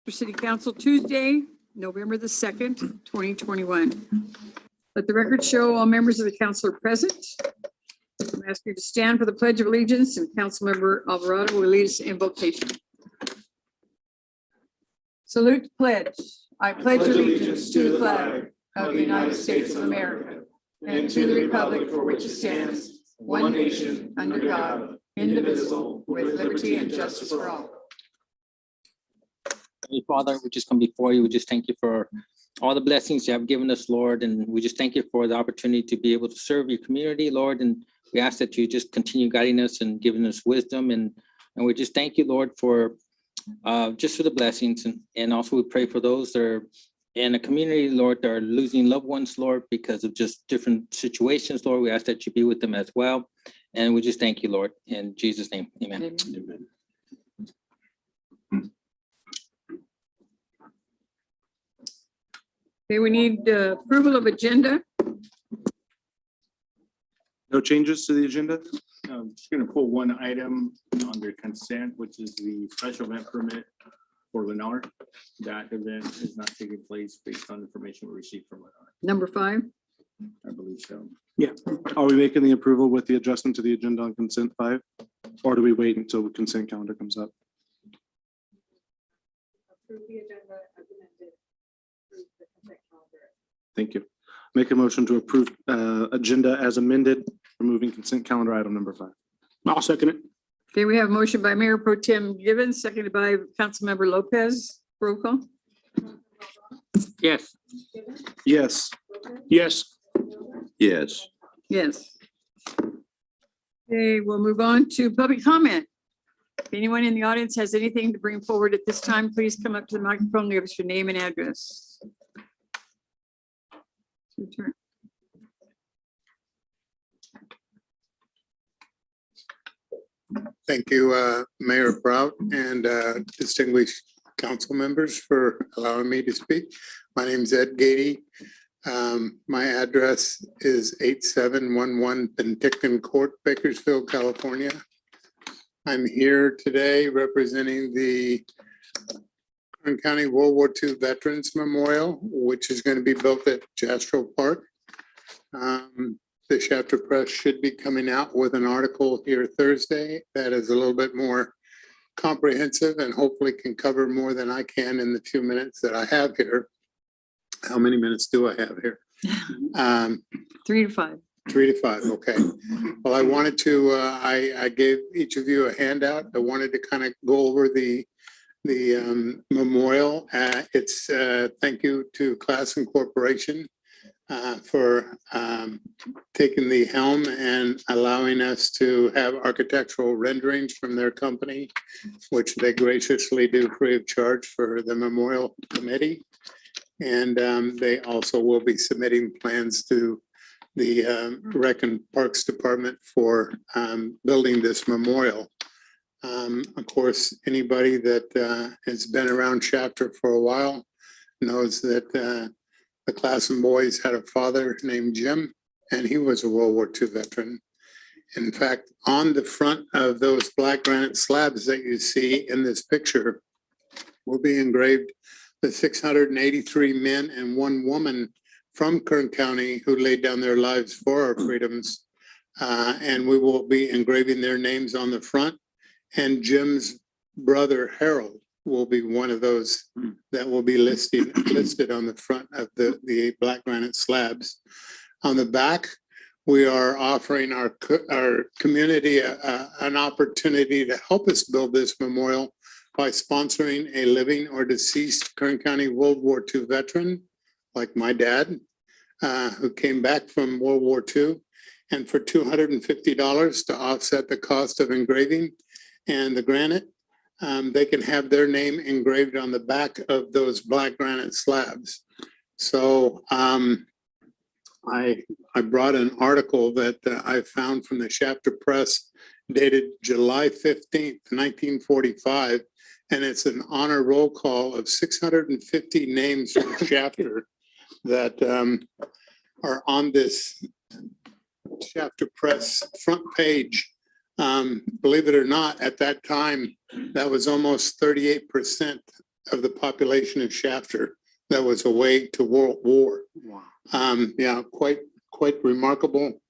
City Council, Tuesday, November the 2nd, 2021. Let the record show all members of the council are present. I'm asking you to stand for the Pledge of Allegiance, and Councilmember Alvarado will lead us in invocation. Salute the pledge. I pledge allegiance to the flag of the United States of America and to the republic for which it stands, one nation, under God, indivisible, with liberty and justice for all. Heavenly Father, we just come before you. We just thank you for all the blessings you have given us, Lord. And we just thank you for the opportunity to be able to serve your community, Lord. And we ask that you just continue guiding us and giving us wisdom. And we just thank you, Lord, for just for the blessings. And also we pray for those that are in a community, Lord, that are losing loved ones, Lord, because of just different situations, Lord. We ask that you be with them as well. And we just thank you, Lord. In Jesus' name, amen. Amen. Okay, we need approval of agenda. No changes to the agenda? I'm just going to pull one item under consent, which is the special event permit for Lennar. That event is not taking place based on information we received from Lennar. Number 5. I believe so. Yeah. Are we making the approval with the adjustment to the agenda on consent 5? Or do we wait until the consent calendar comes up? Approve the agenda as amended. Approve the consent calendar. Thank you. Make a motion to approve agenda as amended, removing consent calendar item number 5. I'll second it. Okay, we have a motion by Mayor Pro Tem Givens, seconded by Councilmember Lopez. Roll call. Yes. Yes. Yes. Yes. Yes. Okay, we'll move on to public comment. If anyone in the audience has anything to bring forward at this time, please come up to the microphone, give us your name and address. Your turn. Thank you, Mayor Prout and distinguished council members for allowing me to speak. My name is Ed Gady. My address is 8711 Penticton Court, Bakersfield, California. I'm here today representing the Kern County World War II Veterans Memorial, which is going to be built at Jastrow Park. The Chapter Press should be coming out with an article here Thursday that is a little bit more comprehensive and hopefully can cover more than I can in the few minutes that I have here. How many minutes do I have here? 3 to 5. 3 to 5, okay. Well, I wanted to, I gave each of you a handout. I wanted to kind of go over the memorial. It's thank you to Class and Corporation for taking the helm and allowing us to have architectural renderings from their company, which they graciously do free of charge for the Memorial Committee. And they also will be submitting plans to the Rec and Parks Department for building this memorial. Of course, anybody that has been around Chapter for a while knows that the Klassen boys had a father named Jim, and he was a World War II veteran. In fact, on the front of those black granite slabs that you see in this picture will be engraved the 683 men and 1 woman from Kern County who laid down their lives for our freedoms. And we will be engraving their names on the front. And Jim's brother, Harold, will be one of those that will be listed on the front of the black granite slabs. On the back, we are offering our community an opportunity to help us build this memorial by sponsoring a living or deceased Kern County World War II veteran, like my dad, who came back from World War II, and for $250 to offset the cost of engraving and the granite, they can have their name engraved on the back of those black granite slabs. So I brought an article that I found from the Chapter Press dated July 15th, 1945, and it's an honor roll call of 650 names from Chapter that are on this Chapter Press front page. Believe it or not, at that time, that was almost 38% of the population of Shafter that was away to World War. Wow. Yeah, quite remarkable.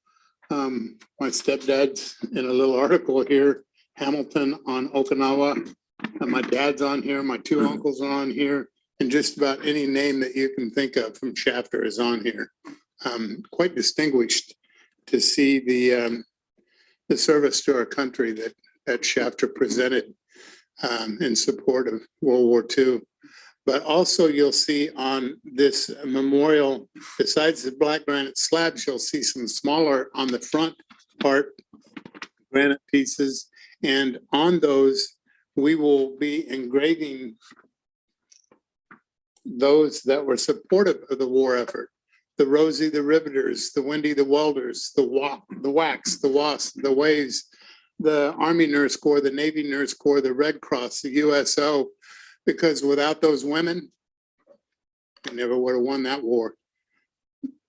My stepdad's in a little article here, Hamilton on Okinawa. And my dad's on here, my two uncles are on here, and just about any name that you can think of from Shafter is on here. Quite distinguished to see the service to our country that Shafter presented in support of World War II. But also you'll see on this memorial, besides the black granite slabs, you'll see some smaller on the front part granite pieces. And on those, we will be engraving those that were supportive of the war effort. The Rosie, the Riveters, the Wendy, the Welders, the Wax, the Wasp, the Waves, the Army Nurse Corps, the Navy Nurse Corps, the Red Cross, the USO, because without those women, we never would have won that war.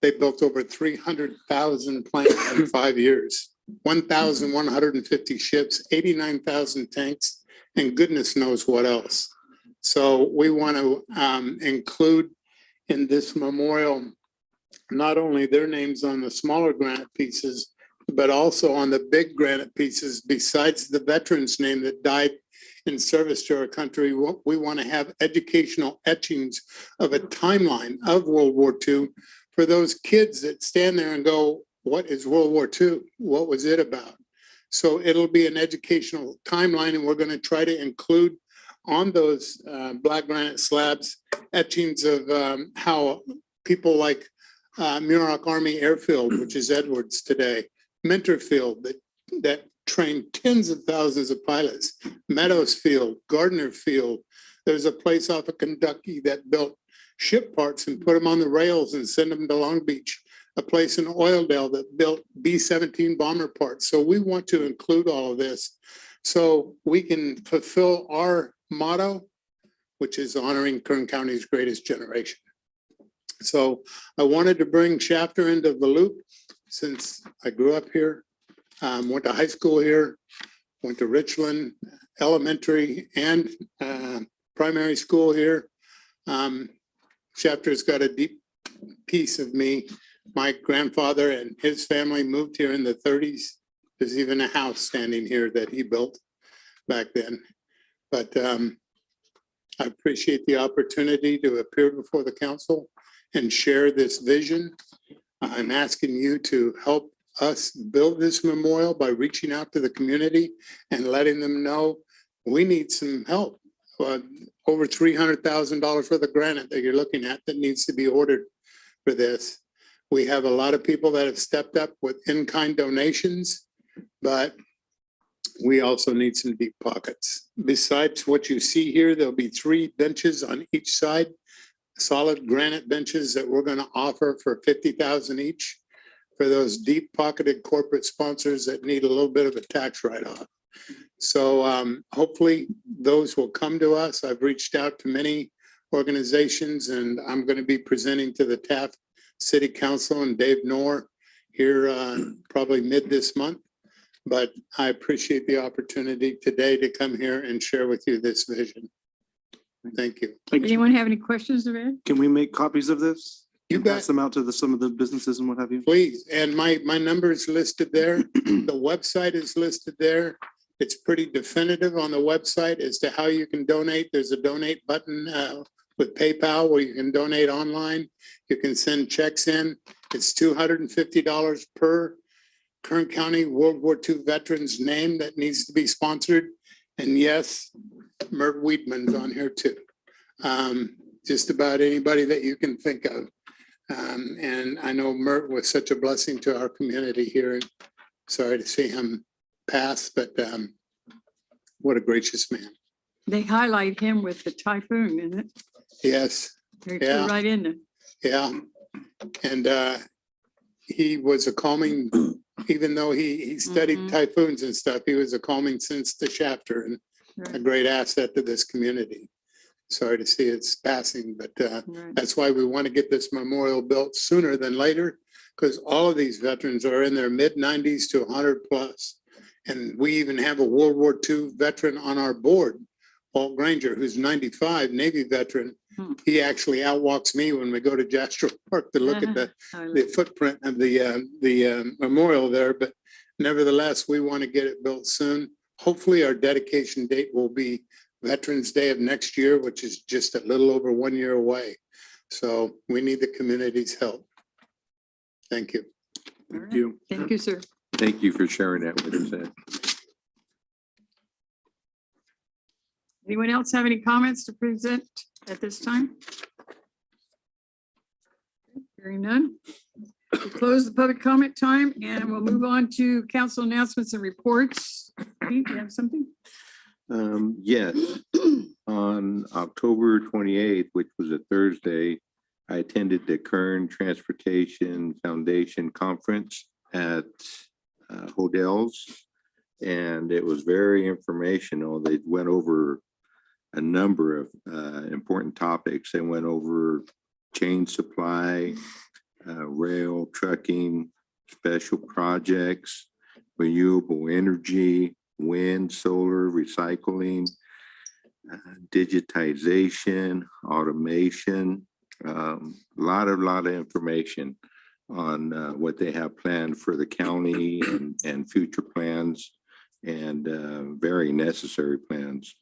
They built over 300,000 planes in 5 years, 1,150 ships, 89,000 tanks, and goodness knows what else. So we want to include in this memorial not only their names on the smaller granite pieces, but also on the big granite pieces, besides the veterans' name that died in service to our country. We want to have educational etchings of a timeline of World War II for those kids that stand there and go, what is World War II? What was it about? So it'll be an educational timeline, and we're going to try to include on those black granite slabs etchings of how people like Muroc Army Airfield, which is Edwards today, Mentor Field that trained tens of thousands of pilots, Meadows Field, Gardner Field. There's a place off of Kentucky that built ship parts and put them on the rails and send them to Long Beach, a place in Oildale that built B-17 bomber parts. So we want to include all of this so we can fulfill our motto, which is honoring Kern County's greatest generation. So I wanted to bring Shafter into the loop since I grew up here, went to high school here, went to Richland Elementary and primary school here. Shafter's got a deep piece of me. My grandfather and his family moved here in the 30s. There's even a house standing here that he built back then. But I appreciate the opportunity to appear before the council and share this vision. I'm asking you to help us build this memorial by reaching out to the community and letting them know we need some help. Over $300,000 for the granite that you're looking at that needs to be ordered for this. We have a lot of people that have stepped up with in-kind donations, but we also need some deep pockets. Besides what you see here, there'll be 3 benches on each side, solid granite benches that we're going to offer for $50,000 each for those deep pocketed corporate sponsors that need a little bit of a tax write-off. So hopefully those will come to us. I've reached out to many organizations, and I'm going to be presenting to the Taft City Council and Dave Knorr here probably mid this month. But I appreciate the opportunity today to come here and share with you this vision. Thank you. Thank you. Anyone have any questions of Ed? Can we make copies of this? You And bet. pass them out to some of the businesses and what have you? Please, and my number is listed there. The website is listed there. It's pretty definitive on the website as to how you can donate. There's a donate button with PayPal where you can donate online. You can send checks in. It's $250 per Kern County World War II veteran's name that needs to be sponsored. And yes, Mert Weedman's on here too. Just about anybody that you can think of. And I know Mert was such a blessing to our community here. Sorry to see him pass, but what a gracious man. They highlight him with the typhoon, isn't it? Yes, They Yeah. flew right in there. yeah. And he was a calming, even though he studied Mhm. typhoons and stuff, he was a calming sense to Shafter and a Right, great asset to this community. Sorry to see its passing, but right. that's why we want to get this memorial built sooner than later, because all of these veterans are in their mid-90s to 100 plus. And we even have a World War II veteran on our board, Walt Granger, who's 95, Navy veteran. Hmm. He actually outwalks me when we go to Jasper Park to look at the footprint of the memorial there. But nevertheless, we want to get it built soon. Hopefully, our dedication date will be Veterans Day of next year, which is just a little over 1 year away. So we need the community's help. Thank you. Thank you. Thank you, sir. Thank you for sharing that with us, Ed. Anyone else have any comments to present at this time? Hearing none. We'll close the public comment time and we'll move on to council announcements and reports. Pete, you have something? Yes, on October 28th, which was a Thursday, I attended the Kern Transportation Foundation Conference at Hodell's, and it was very informational. They went over a number of important topics. They went over chain supply, rail, trucking, special projects, renewable energy, wind, solar, recycling, digitization, automation, a lot of information on what they have planned for the county and future plans and very necessary plans.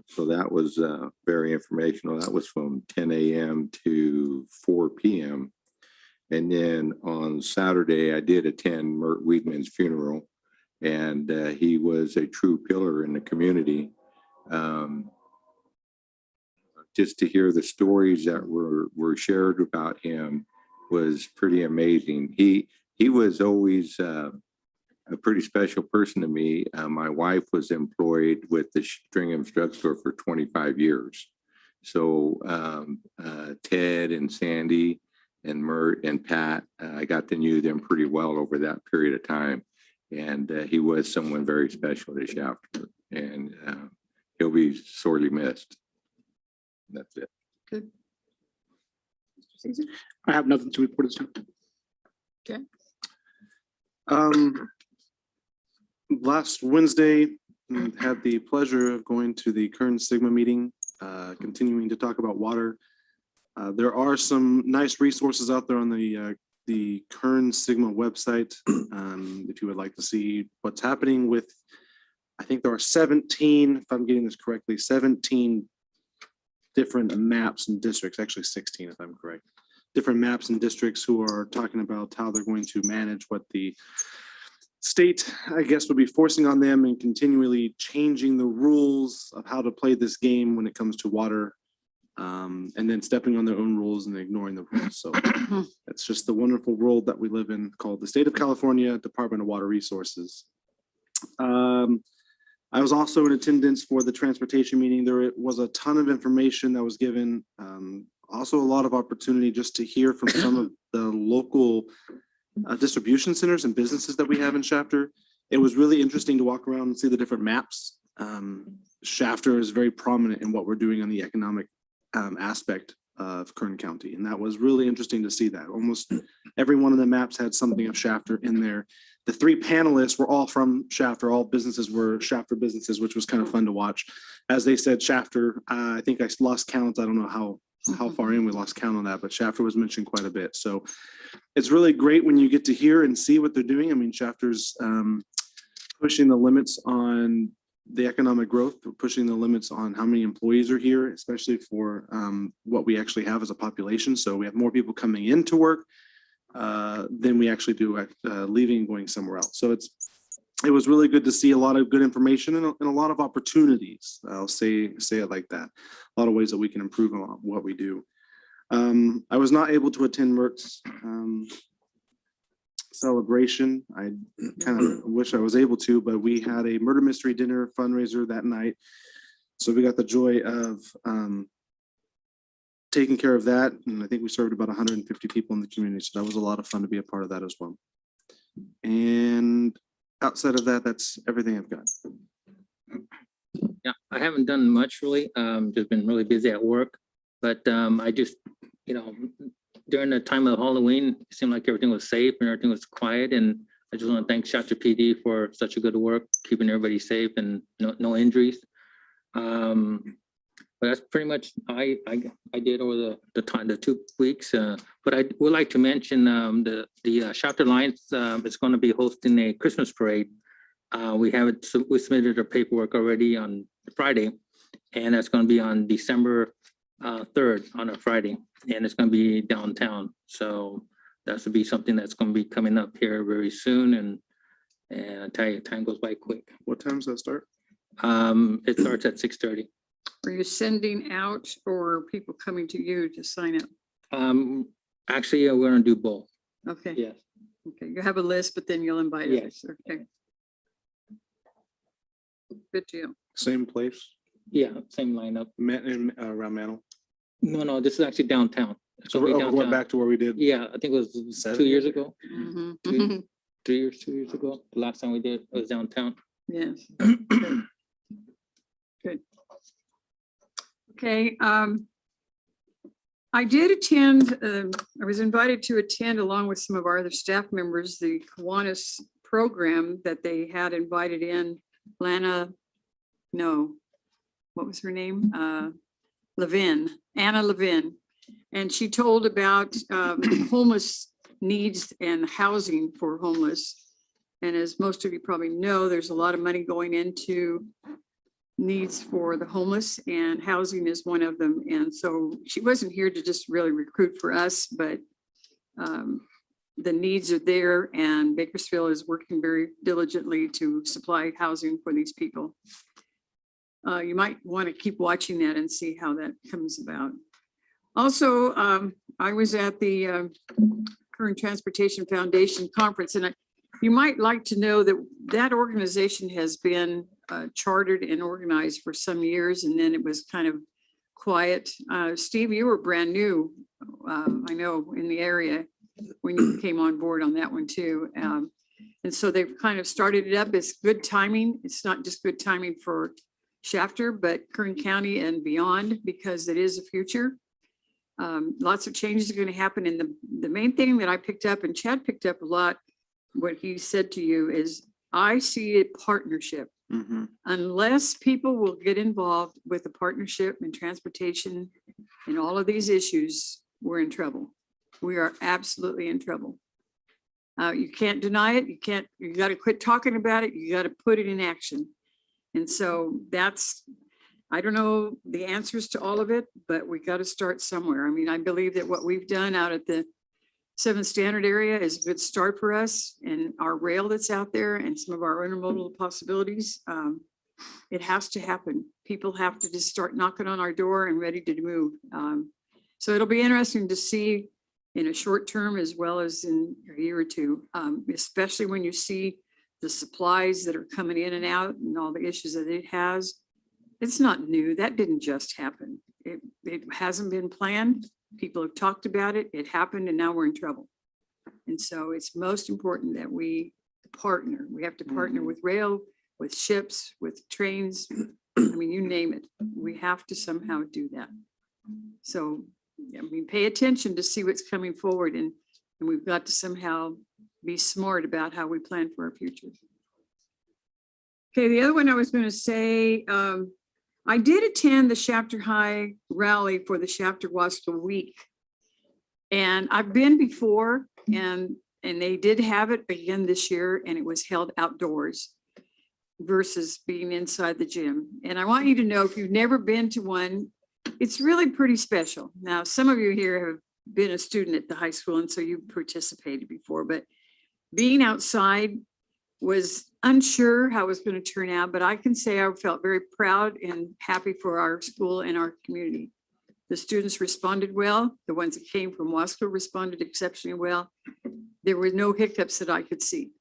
So that was very informational. That was from 10 a.m. to 4 p.m. And then on Saturday, I did attend Mert Weidman's funeral, and he was a true pillar in the community. Just to hear the stories that were shared about him was pretty amazing. He was always a pretty special person to me. My wife was employed with the Stringham's drugstore for 25 years. So Ted and Sandy and Mert and Pat, I got to know them pretty well over that period of time. And he was someone very special to Shafter, and he'll be sorely missed. That's it. Good. Mr. Caesar? I have nothing to report this time. Okay. Last Wednesday, had the pleasure of going to the Kern Sigma meeting, continuing to talk about water. There are some nice resources out there on the Kern Sigma website. If you would like to see what's happening with, I think there are 17, if I'm getting this correctly, 17 different maps and districts, actually 16 if I'm correct, different maps and districts who are talking about how they're going to manage what the state, I guess, would be forcing on them and continually changing the rules of how to play this game when it comes to water, and then stepping on their own rules and ignoring the rules. So that's just the wonderful world that we live in, called the State of California Department of Water Resources. I was also in attendance for the transportation meeting. There was a ton of information that was given. Also a lot of opportunity just to hear from some of the local distribution centers and businesses that we have in Shafter. It was really interesting to walk around and see the different maps. Shafter is very prominent in what we're doing on the economic aspect of Kern County. And that was really interesting to see that. Almost every one of the maps had something of Shafter in there. The three panelists were all from Shafter. All businesses were Shafter businesses, which was kind of fun to watch. As they said, Shafter, I think I lost count. I don't know how far in we lost count on that, but Shafter was mentioned quite a bit. So it's really great when you get to hear and see what they're doing. I mean, Shafter's pushing the limits on the economic growth, pushing the limits on how many employees are here, especially for what we actually have as a population. So we have more people coming into work than we actually do leaving and going somewhere else. So it was really good to see a lot of good information and a lot of opportunities. I'll say it like that. A lot of ways that we can improve on what we do. I was not able to attend Mert's celebration. I kind of wish I was able to, but we had a murder mystery dinner fundraiser that night. So we got the joy of taking care of that. And I think we served about 150 people in the community. So that was a lot of fun to be a part of that as well. And outside of that, that's everything I've got. Yeah, I haven't done much really. Just been really busy at work, but I just, during the time of Halloween, it seemed like everything was safe and everything was quiet. And I just want to thank Shafter PD for such a good work, keeping everybody safe and no injuries. But that's pretty much I did over the time, the 2 weeks. But I would like to mention the Chapter Alliance is going to be hosting a Christmas parade. We have it, we submitted our paperwork already on Friday, and that's going to be on December 3rd on a Friday, and it's going to be downtown. So that's to be something that's going to be coming up here very soon, and I tell you, time goes by quick. What time does that start? It starts at 6:30. Are you sending out or people coming to you to sign up? Actually, we're going to do both. Okay. Yes. Okay, you have a list, but then you'll invite Yes. us. Okay. Good deal. Same place, Yeah, same lineup. around Mantle. No, this is actually downtown. It's So gonna be we're going downtown. back to where we did. Yeah, I think it was 2 years ago, Mhm, Two- mhm, 2 years ago. The last time we did was downtown. Yes. Good. Okay, I did attend, I was invited to attend along with some of our other staff members, the Kiwanis program that they had invited in Anna Levin. And she told about homeless needs and housing for homeless. And as most of you probably know, there's a lot of money going into needs for the homeless, and housing is one of them. And so she wasn't here to just really recruit for us, but the needs are there, and Bakersfield is working very diligently to supply housing for these people. You might want to keep watching that and see how that comes about. Also, I was at the Current Transportation Foundation Conference, and you might like to know that that organization has been chartered and organized for some years, and then it was kind of quiet. Steve, you were brand new, I know, in the area when you came on board on that one too. And so they've kind of started it up. It's good timing. It's not just good timing for Shafter, but Kern County and beyond, because it is a future. Lots of changes are going to happen. And the main thing that I picked up, and Chad picked up a lot, what he said to you is, I see a partnership. Mhm. Unless people will get involved with the partnership and transportation and all of these issues, we're in trouble. We are absolutely in trouble. You can't deny it. You got to quit talking about it. You got to put it in action. And so I don't know the answers to all of it, but we got to start somewhere. I mean, I believe that what we've done out at the 7th Standard area is a good start for us, and our rail that's out there and some of our intermodal possibilities. It has to happen. People have to just start knocking on our door and ready to move. So it'll be interesting to see in a short term as well as in a year or two, especially when you see the supplies that are coming in and out and all the issues that it has. It's not new. That didn't just happen. It hasn't been planned. People have talked about it. It happened, and now we're in trouble. And so it's most important that we partner. We have to partner with rail, with ships, with trains. I mean, you name it. We have to somehow do that. So, I mean, pay attention to see what's coming forward, and we've got to somehow be smart about how we plan for our future. Okay, the other one I was going to say, I did attend the Shafter High rally for the Shafter Wasco Week. And I've been before, and they did have it again this year, and it was held outdoors versus being inside the gym. And I want you to know, if you've never been to one, it's really pretty special. Now, some of you here have been a student at the high school, and so you participated before, but being outside was unsure how it was going to turn out, but I can say I felt very proud and happy for our school and our community. The students responded well. The ones that came from Wasco responded exceptionally well. There were no hiccups that I could see.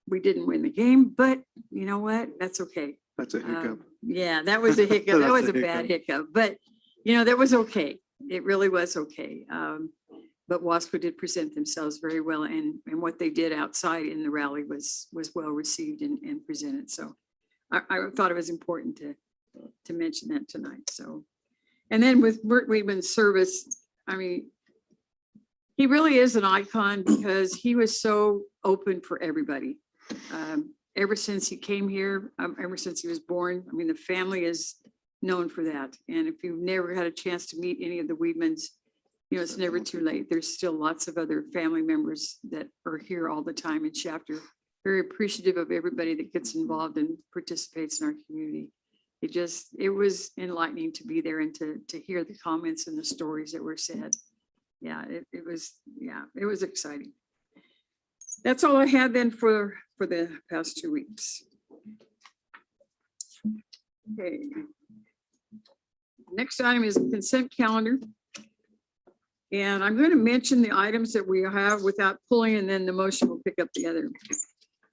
We didn't win the game, but you know what? That's okay. That's a hiccup. Yeah, that was a hiccup. That That's was a a bad hiccup, but you know, that was okay. It really was okay. But Wasco did present themselves very well, and what they did outside in the rally was well received and presented. So I thought it was important to mention that tonight. So, and then with Bert Weedman's service, I mean, he really is an icon because he was so open for everybody. Ever since he came here, ever since he was born, I mean, the family is known for that. And if you've never had a chance to meet any of the Weedmans, you know, it's never too late. There's still lots of other family members that are here all the time in chapter. Very appreciative of everybody that gets involved and participates in our community. It was enlightening to be there and to hear the comments and the stories that were said. Yeah, it was exciting. That's all I had then for the past 2 weeks. Okay. Next item is consent calendar. And I'm going to mention the items that we have without pulling, and then the motion will pick up the other.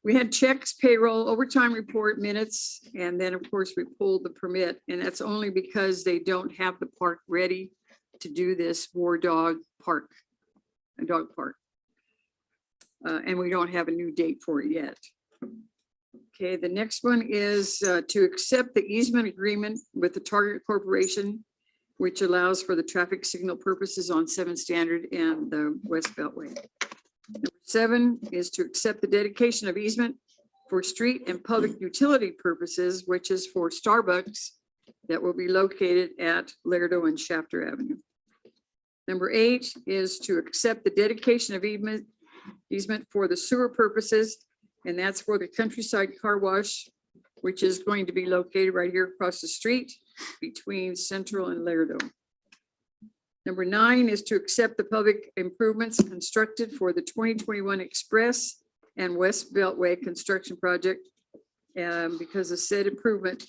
We had checks, payroll, overtime report, minutes, and then of course we pulled the permit, and that's only because they don't have the park ready to do this war dog park, a dog park. And we don't have a new date for it yet. Okay, the next one is to accept the easement agreement with the Target Corporation, which allows for the traffic signal purposes on 7 Standard and the West Beltway. Number 7 is to accept the dedication of easement for street and public utility purposes, which is for Starbucks that will be located at Lerdo and Shafter Avenue. Number 8 is to accept the dedication of easement for the sewer purposes, and that's for the Countryside Car Wash, which is going to be located right here across the street between Central and Lerdo. Number 9 is to accept the public improvements constructed for the 2021 Express and West Beltway construction project, because the said improvement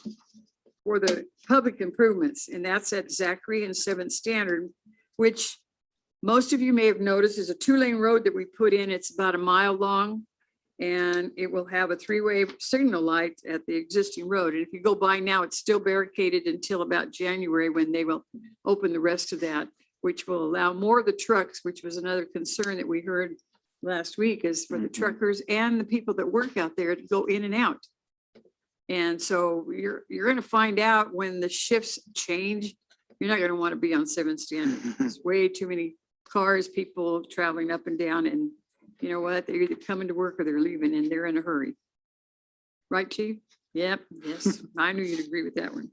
for the public improvements, and that's at Zachary and 7th Standard, which most of you may have noticed is a 2-lane road that we put in. It's about a mile long, and it will have a 3-way signal light at the existing road. And if you go by now, it's still barricaded until about January, when they will open the rest of that, which will allow more of the trucks, which was another concern that we heard last week, is for the truckers and the people that work out there to go in and out. And so you're going to find out when the shifts change, you're not going to want to be on 7th Standard. There's way too many cars, people traveling up and down, and you know what? They're either coming to work or they're leaving, and they're in a hurry. Right, Chief? Yep. Yes. I knew you'd agree with that one.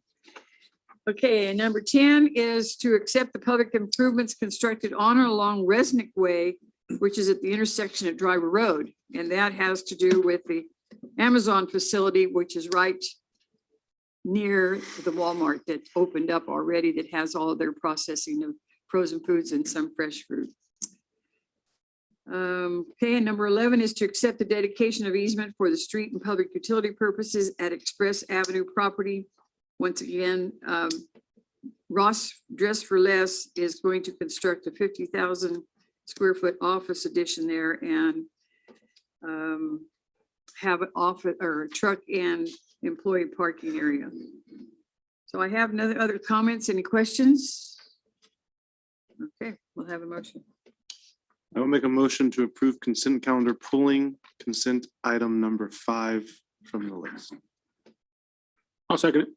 Okay, and number 10 is to accept the public improvements constructed on or along Resnick Way, which is at the intersection at Driver Road. And that has to do with the Amazon facility, which is right near the Walmart that opened up already, that has all of their processing of frozen foods and some fresh fruit. Okay, and number 11 is to accept the dedication of easement for the street and public utility purposes at Express Avenue property. Once again, Ross Dress for Less is going to construct a 50,000 square foot office addition there, and have an office or truck and employee parking area. So I have no other comments. Any questions? Okay, we'll have a motion. I will make a motion to approve consent calendar, pulling consent item number 5 from the list. I'll second it.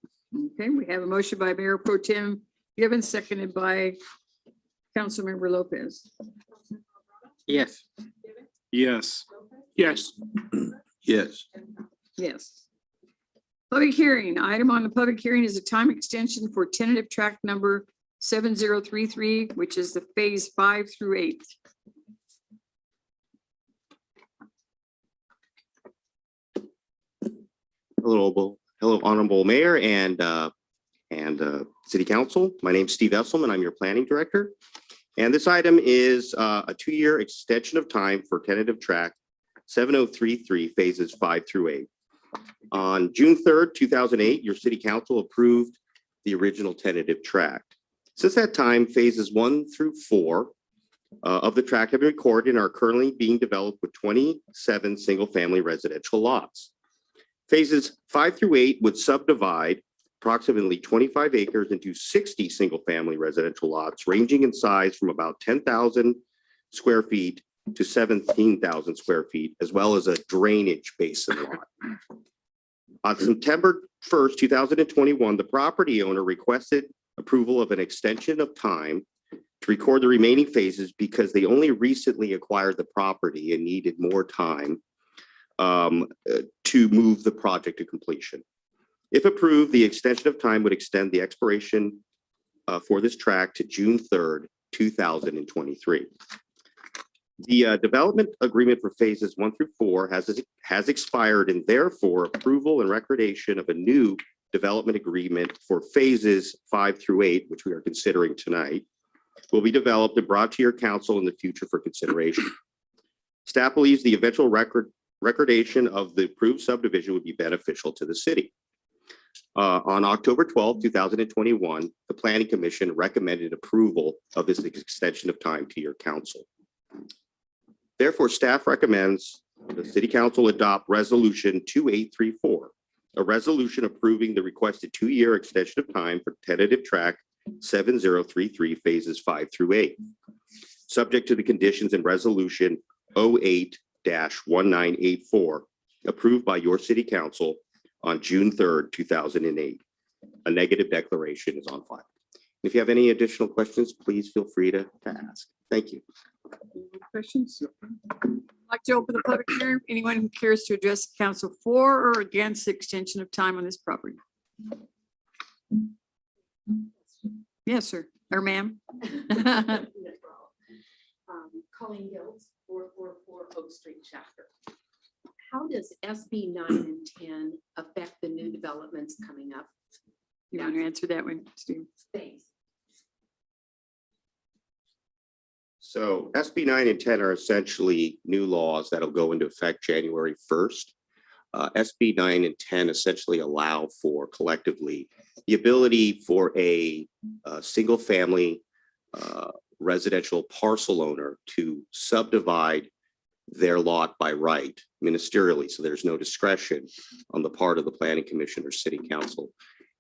Okay, we have a motion by Mayor Pro Tem Gibbons, seconded by Councilmember Lopez. Yes. Yes. Yes. Yes. Yes. Public hearing. Item on the public hearing is a time extension for tentative track number 7033, which is the phase 5 through 8. Hello, Honorable Mayor and City Council. My name is Steve Esselman. I'm your Planning Director. And this item is a 2-year extension of time for tentative track 7033 phases 5 through 8. On June 3rd, 2008, your City Council approved the original tentative track. Since that time, phases 1 through 4 of the track have been recorded and are currently being developed with 27 single-family residential lots. Phases 5 through 8 would subdivide approximately 25 acres into 60 single-family residential lots, ranging in size from about 10,000 square feet to 17,000 square feet, as well as a drainage basin lot. On September 1st, 2021, the property owner requested approval of an extension of time to record the remaining phases because they only recently acquired the property and needed more time to move the project to completion. If approved, the extension of time would extend the expiration for this track to June 3rd, 2023. The development agreement for phases 1 through 4 has expired, and therefore approval and recordation of a new development agreement for phases 5 through 8, which we are considering tonight, will be developed and brought to your council in the future for consideration. Staff believes the eventual recordation of the approved subdivision would be beneficial to the city. On October 12, 2021, the Planning Commission recommended approval of this extension of time to your council. Therefore, staff recommends the City Council adopt Resolution 2834, a resolution approving the requested 2-year extension of time for tentative track 7033 phases 5 through 8, subject to the conditions in Resolution 08-1984, approved by your City Council on June 3rd, 2008. A negative declaration is on file. If you have any additional questions, please feel free to ask. Thank you. Questions? I'd like to open the public hearing. Anyone who cares to address council for or against the extension of time on this property? Yes, sir. Or ma'am. Colleen Gills, 444 Oak Street Chapter. How does SB 9 and 10 affect the new developments coming up? You want to answer that one, Steve? Thanks. So SB 9 and 10 are essentially new laws that'll go into effect January 1st. SB 9 and 10 essentially allow for collectively the ability for a single family residential parcel owner to subdivide their lot by right ministerially. So there's no discretion on the part of the Planning Commission or City Council.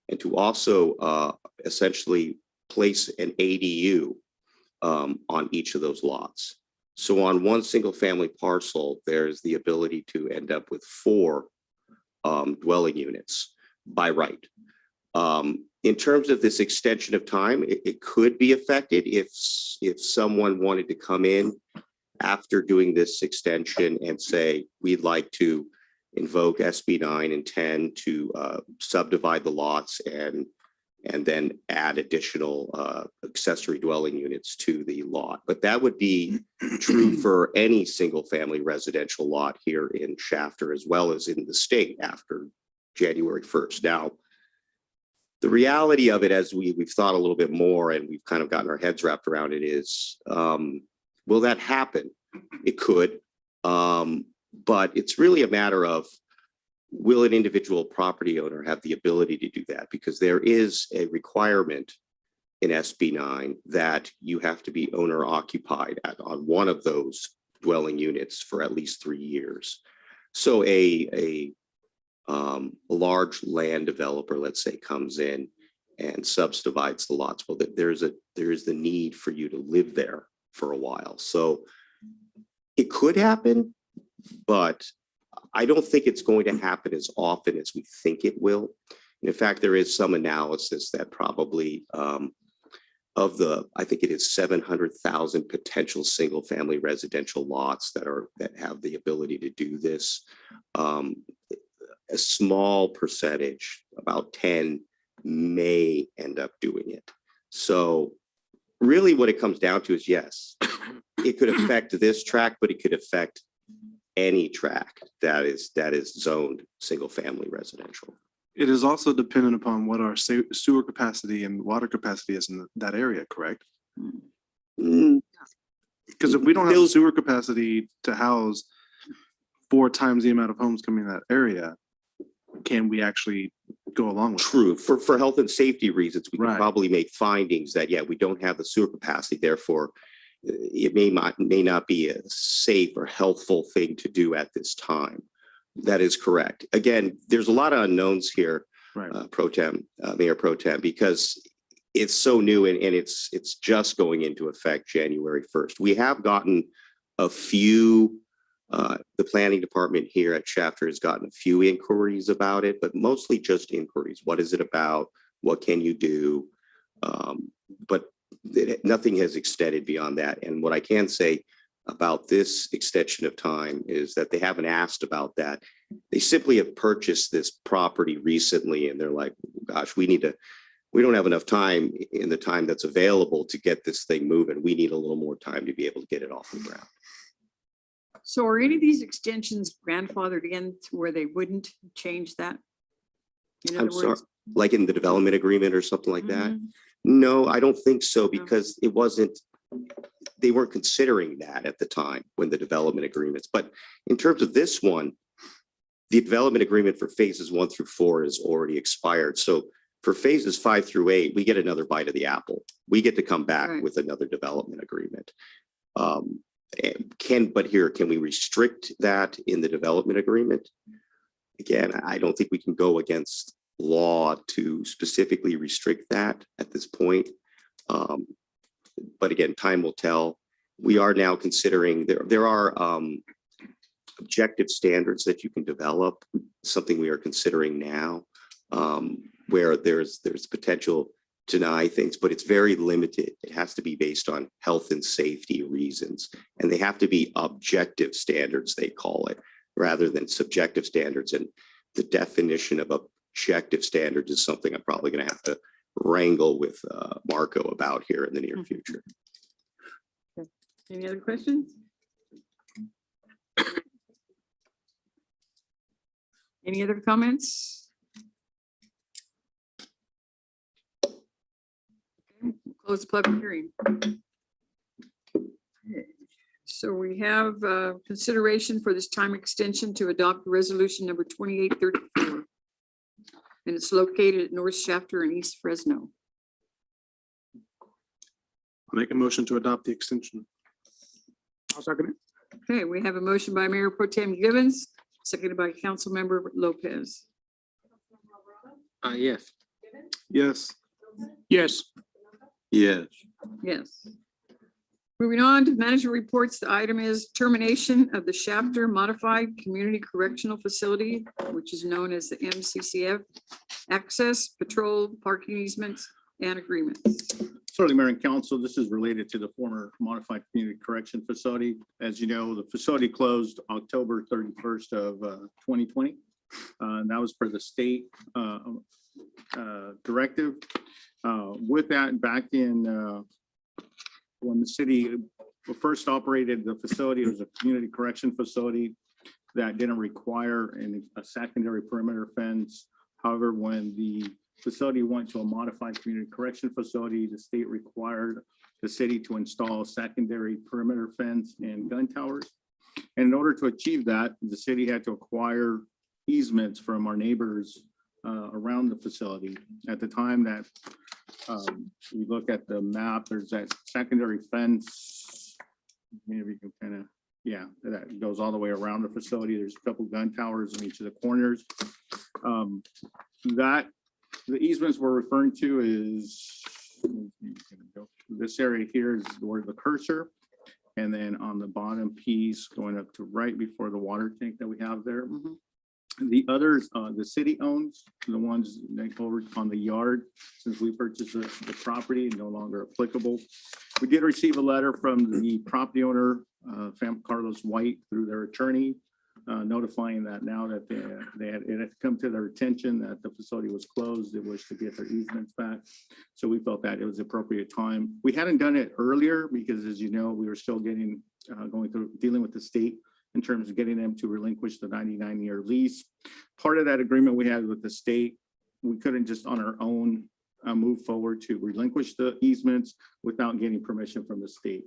And to also essentially place an ADU on each of those lots. So on one single family parcel, there's the ability to end up with 4 dwelling units by right. In terms of this extension of time, it could be affected if someone wanted to come in after doing this extension and say, we'd like to invoke SB 9 and 10 to subdivide the lots and then add additional accessory dwelling units to the lot. But that would be true for any single family residential lot here in Shafter, as well as in the state after January 1st. Now, the reality of it, as we've thought a little bit more and we've kind of gotten our heads wrapped around it, is will that happen? It could, but it's really a matter of, will an individual property owner have the ability to do that? Because there is a requirement in SB 9 that you have to be owner occupied on one of those dwelling units for at least 3 years. So a large land developer, let's say, comes in and subdivides the lots. Well, there is the need for you to live there for a while. So it could happen, but I don't think it's going to happen as often as we think it will. In fact, there is some analysis that probably I think it is 700,000 potential single family residential lots that have the ability to do this. A small percentage, about 10, may end up doing it. So really what it comes down to is, yes, it could affect this track, but it could affect any track that is zoned single family residential. It is also dependent upon what our sewer capacity and water capacity is in that area, correct? Because if we don't have sewer capacity to house 4 times the amount of homes coming in that area, can we actually go along with it? True. For health and safety reasons, we can Right. probably make findings that, yeah, we don't have the sewer capacity, therefore it may not be a safe or healthful thing to do at this time. That is correct. Again, there's a lot of unknowns here, Right. Mayor Pro Tem, because it's so new and it's just going into effect January 1st. We have gotten a few, the planning department here at Shafter has gotten a few inquiries about it, but mostly just inquiries. What is it about? What can you do? But nothing has extended beyond that. And what I can say, about this extension of time is that they haven't asked about that. They simply have purchased this property recently and they're like, gosh, we don't have enough time in the time that's available to get this thing moving. We need a little more time to be able to get it off the ground. So are any of these extensions grandfathered in to where they wouldn't change that? In I'm other sorry, words, like in the development agreement or something like that? Mhm. No, I don't think so because they weren't considering that at the time when the development agreements. But in terms of this one, the development agreement for phases 1 through 4 is already expired. So for phases 5 through 8, we get another bite of the apple. We get to come back Right. with another development agreement. Can we restrict that in the development agreement? Again, I don't think we can go against law to specifically restrict that at this point. But again, time will tell. We are now considering there are objective standards that you can develop, something we are considering now, where there's potential to deny things, but it's very limited. It has to be based on health and safety reasons, and they have to be objective standards, they call it, rather than subjective standards. And the definition of objective standards is something I'm probably going to have to wrangle with Marco about here in the near future. Any other questions? Any other comments? Okay, we'll close the public hearing. Okay, so we have consideration for this time extension to adopt resolution number 2834. And it's located at North Shafter and East Fresno. I'll make a motion to adopt the extension. I'll second it. Okay, we have a motion by Mayor Pro Tem Givens, seconded by Councilmember Lopez. Yes. Yes. Yes. Yes. Yes. Moving on to manager reports, the item is termination of the Shafter Modified Community Correctional Facility, which is known as the MCCF, access, patrol, parking easements, and agreements. Certainly, Mayor and Council, this is related to the former Modified Community Correction Facility. As you know, the facility closed October 31st of 2020. And that was per the state directive. With that, back in when the city first operated the facility, it was a community correction facility that didn't require a secondary perimeter fence. However, when the facility went to a modified community correction facility, the state required the city to install a secondary perimeter fence and gun towers. And in order to achieve that, the city had to acquire easements from our neighbors around the facility. At the time that we look at the map, there's that secondary fence. Maybe you can kind of, yeah, that goes all the way around the facility. There's a couple gun towers in each of the corners. The easements we're referring to is this area here is where the cursor, and then on the bottom piece going up to right before the water tank that we have there. The others, the city owns, the ones that go over on the yard, since we purchased the property, no longer applicable. We did receive a letter from the property owner, Carlos White, through their attorney, notifying that now that it had come to their attention that the facility was closed, they wish to get their easements back. So we felt that it was appropriate time. We hadn't done it earlier because, as you know, we were still going through dealing with the state in terms of getting them to relinquish the 99-year lease. Part of that agreement we had with the state, we couldn't just on our own move forward to relinquish the easements without getting permission from the state.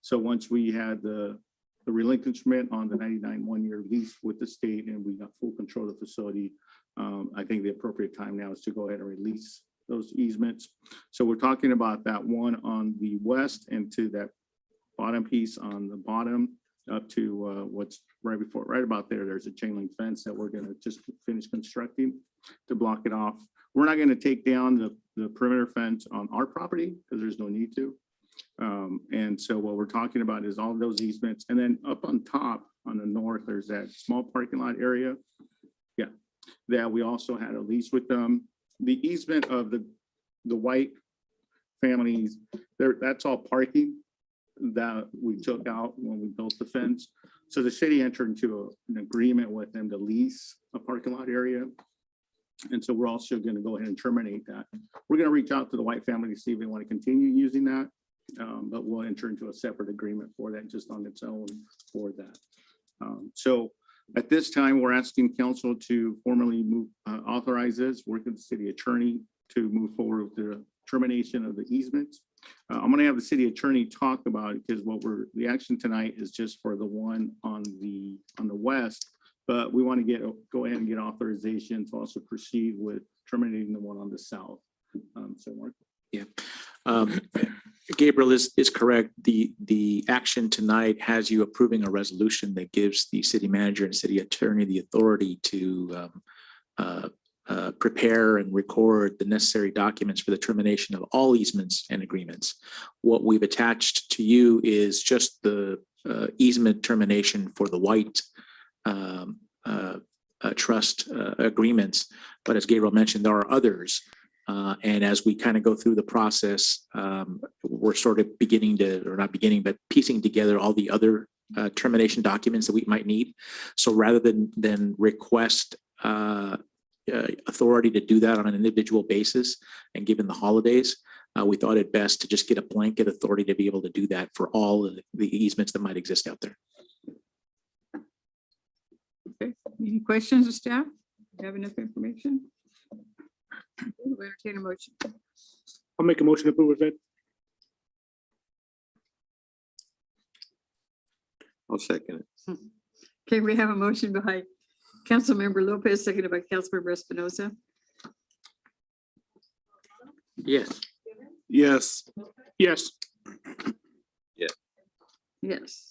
So once we had the relinquishment on the 99 one-year lease with the state and we got full control of the facility, I think the appropriate time now is to go ahead and release those easements. So we're talking about that one on the west and to that bottom piece on the bottom up to what's right about there. There's a chain link fence that we're going to just finish constructing to block it off. We're not going to take down the perimeter fence on our property because there's no need to. And so what we're talking about is all of those easements. And then up on top on the north, there's that small parking lot area. Yeah, that we also had a lease with them. The easement of the White families, that's all parking. that we took out when we built the fence. So the city entered into an agreement with them to lease a parking lot area. And so we're also going to go ahead and terminate that. We're going to reach out to the White family to see if they want to continue using that. But we'll enter into a separate agreement for that just on its own for that. So at this time, we're asking council to formally move, authorize this, work with the city attorney to move forward with the termination of the easements. I'm going to have the city attorney talk about it because the action tonight is just for the one on the west, but we want to go ahead and get authorization to also proceed with terminating the one on the south. So Mark. Yeah. Gabriel is correct. The action tonight has you approving a resolution that gives the city manager and city attorney the authority to prepare and record the necessary documents for the termination of all easements and agreements. What we've attached to you is just the easement termination for the White trust agreements. But as Gabriel mentioned, there are others. And as we kind of go through the process, we're sort of but piecing together all the other termination documents that we might need. So rather than request authority to do that on an individual basis, and given the holidays, we thought it best to just get a blanket authority to be able to do that for all of the easements that might exist out there. Okay, any questions of staff? Do you have enough information? We'll entertain a motion. I'll make a motion to approve it. I'll second it. Okay, we have a motion by Councilmember Lopez, seconded by Councilmember Espinoza. Yes. Yes. Yes. Yes.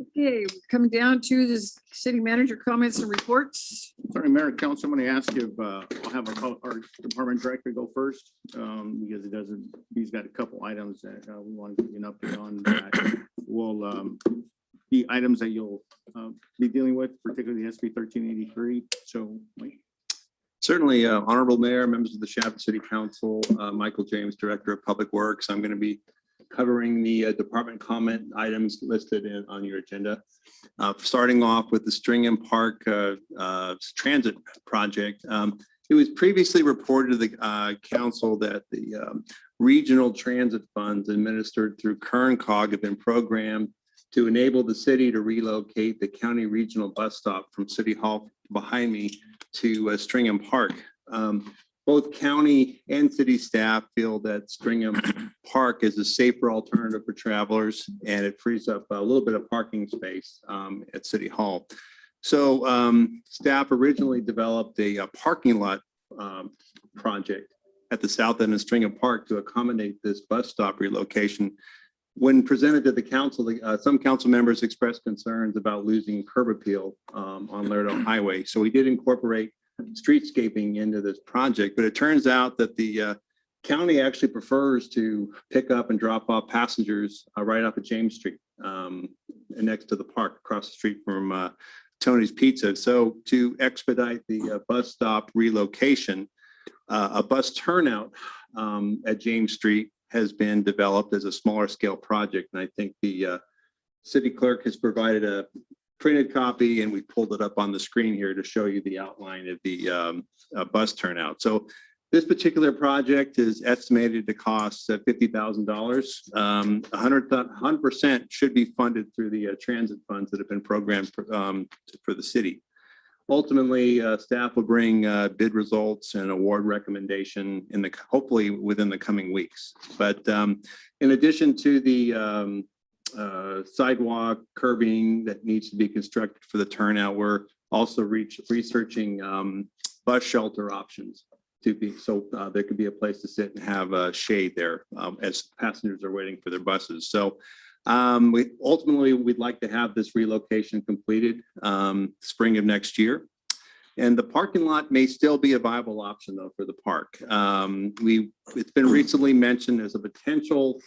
Okay, coming down to this city manager comments and reports. Sorry, Mayor, Council, I'm going to ask if I'll have our department director go first because he's got a couple items that we want to give you an update on that will be items that you'll be dealing with, particularly SB 1383. So, Mike. Certainly, Honorable Mayor, members of the Shasta City Council, Michael James, Director of Public Works. I'm going to be covering the department comment items listed on your agenda. Starting off with the Stringham Park transit project. It was previously reported to the council that the regional transit funds administered through KernCog have been programmed to enable the city to relocate the county regional bus stop from City Hall behind me to Stringham Park. Both county and city staff feel that Stringham Park is a safer alternative for travelers, and it frees up a little bit of parking space at City Hall. So staff originally developed a parking lot project at the south end of Stringham Park to accommodate this bus stop relocation. When presented to the council, some council members expressed concerns about losing curb appeal on Laredo Highway. So we did incorporate streetscaping into this project, but it turns out that the county actually prefers to pick up and drop off passengers right off of James Street next to the park across the street from Tony's Pizza. So to expedite the bus stop relocation, a bus turnout at James Street has been developed as a smaller scale project. And I think the city clerk has provided a printed copy, and we pulled it up on the screen here to show you the outline of the bus turnout. So this particular project is estimated to cost $50,000. 100% should be funded through the transit funds that have been programmed for the city. Ultimately, staff will bring bid results and award recommendation hopefully within the coming weeks. But in addition to the sidewalk curbing that needs to be constructed for the turnout, we're also researching bus shelter options so there could be a place to sit and have shade there as passengers are waiting for their buses. So we'd like to have this relocation completed spring of next year. And the parking lot may still be a viable option though for the park. It's been recently mentioned as a potential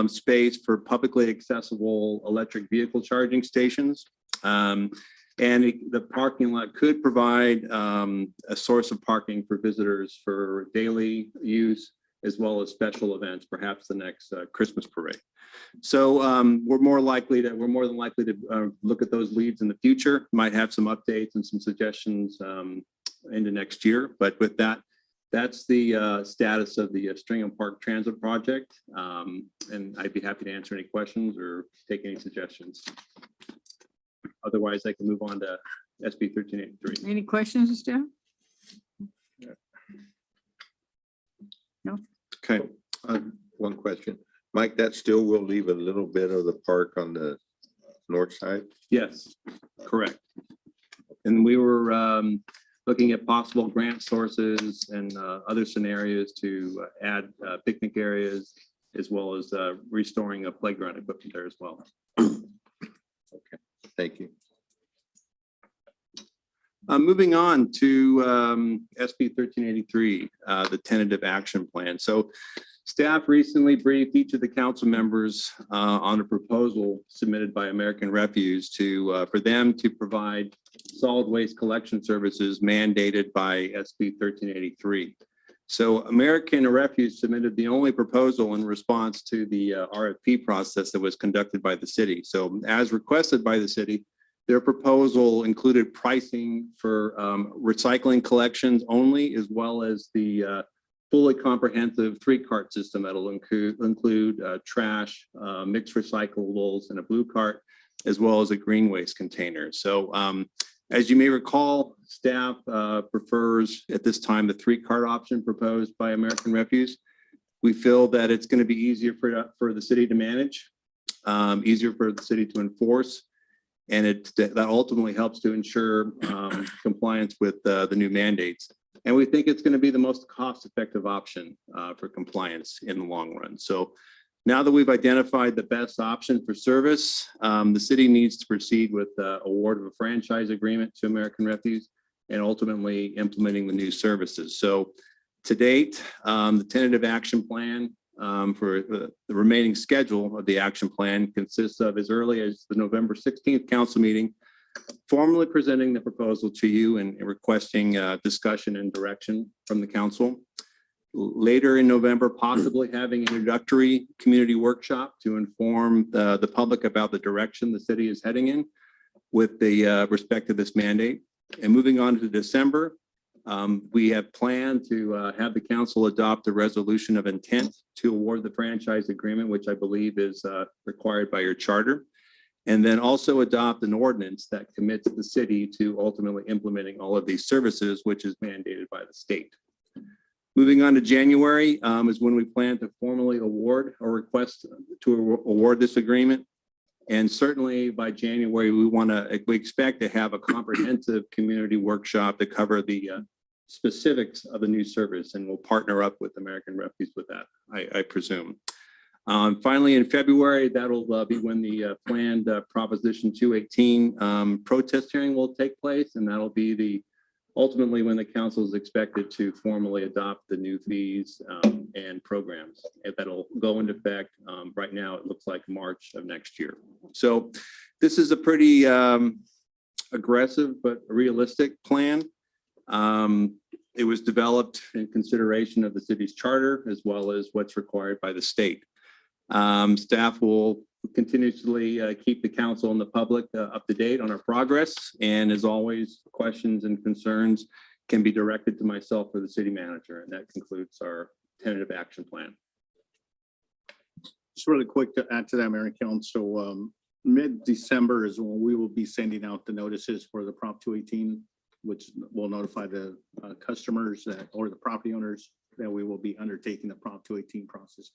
space for publicly accessible electric vehicle charging stations. The parking lot could provide a source of parking for visitors for daily use as well as special events, perhaps the next Christmas parade. So we're more than likely to look at those leads in the future, might have some updates and some suggestions into next year. But with that, that's the status of the Stringham Park Transit Project. And I'd be happy to answer any questions or take any suggestions. Otherwise, I can move on to SB 1383. Any questions, staff? Okay, one question. Mike, that still will leave a little bit of the park on the north side? Yes, correct. And we were looking at possible grant sources and other scenarios to add picnic areas, as well as restoring a playground equipment there as well. Okay, thank you. Moving on to SB 1383, the tentative action plan. So staff recently briefed each of the council members on a proposal submitted by American Refuse for them to provide solid waste collection services mandated by SB 1383. So American Refuse submitted the only proposal in response to the RFP process that was conducted by the city. So as requested by the city, their proposal included pricing for recycling collections only, as well as the fully comprehensive 3-cart system that'll include trash, mixed recyclables, and a blue cart, as well as a green waste container. So as you may recall, staff prefers at this time the 3-cart option proposed by American Refuse. We feel that it's going to be easier for the city to manage, easier for the city to enforce, and that ultimately helps to ensure compliance with the new mandates. And we think it's going to be the most cost-effective option for compliance in the long run. So now that we've identified the best option for service, the city needs to proceed with the award of a franchise agreement to American Refuse and ultimately implementing the new services. So to date, the tentative action plan for the remaining schedule of the action plan consists of, as early as the November 16th council meeting, formally presenting the proposal to you and requesting discussion and direction from the council. Later in November, possibly having an introductory community workshop to inform the public about the direction the city is heading in with the respect to this mandate. And moving on to December, we have planned to have the council adopt a resolution of intent to award the franchise agreement, which I believe is required by your charter, and then also adopt an ordinance that commits the city to ultimately implementing all of these services, which is mandated by the state. Moving on to January is when we plan to formally award or request to award this agreement. And certainly by January, we expect to have a comprehensive community workshop to cover the specifics of the new service, and we'll partner up with American Refuse with that, I presume. Finally, in February, that'll be when the planned Proposition 218 protest hearing will take place, and that'll be ultimately when the council is expected to formally adopt the new fees and programs that'll go into effect. Right now, it looks like March of next year. So this is a pretty aggressive but realistic plan. It was developed in consideration of the city's charter as well as what's required by the state. Staff will continuously keep the council and the public up to date on our progress. And as always, questions and concerns can be directed to myself or the city manager. And that concludes our tentative action plan. Just really quick to add to that, Mayor and Council, mid-December is when we will be sending out the notices for the Prop 218, which will notify the customers or the property owners that we will be undertaking the Prop 218 process.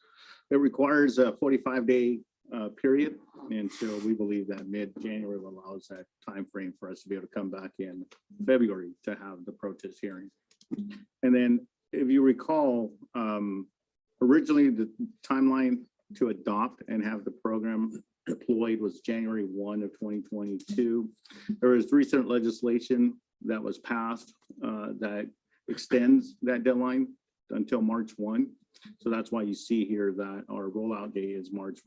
It requires a 45-day period, and so we believe that mid-January allows that time frame for us to be able to come back in February to have the protest hearing. And then, if you recall, originally the timeline to adopt and have the program deployed was January 1 of 2022. There was recent legislation that was passed that extends that deadline until March 1. So that's why you see here that our rollout date is March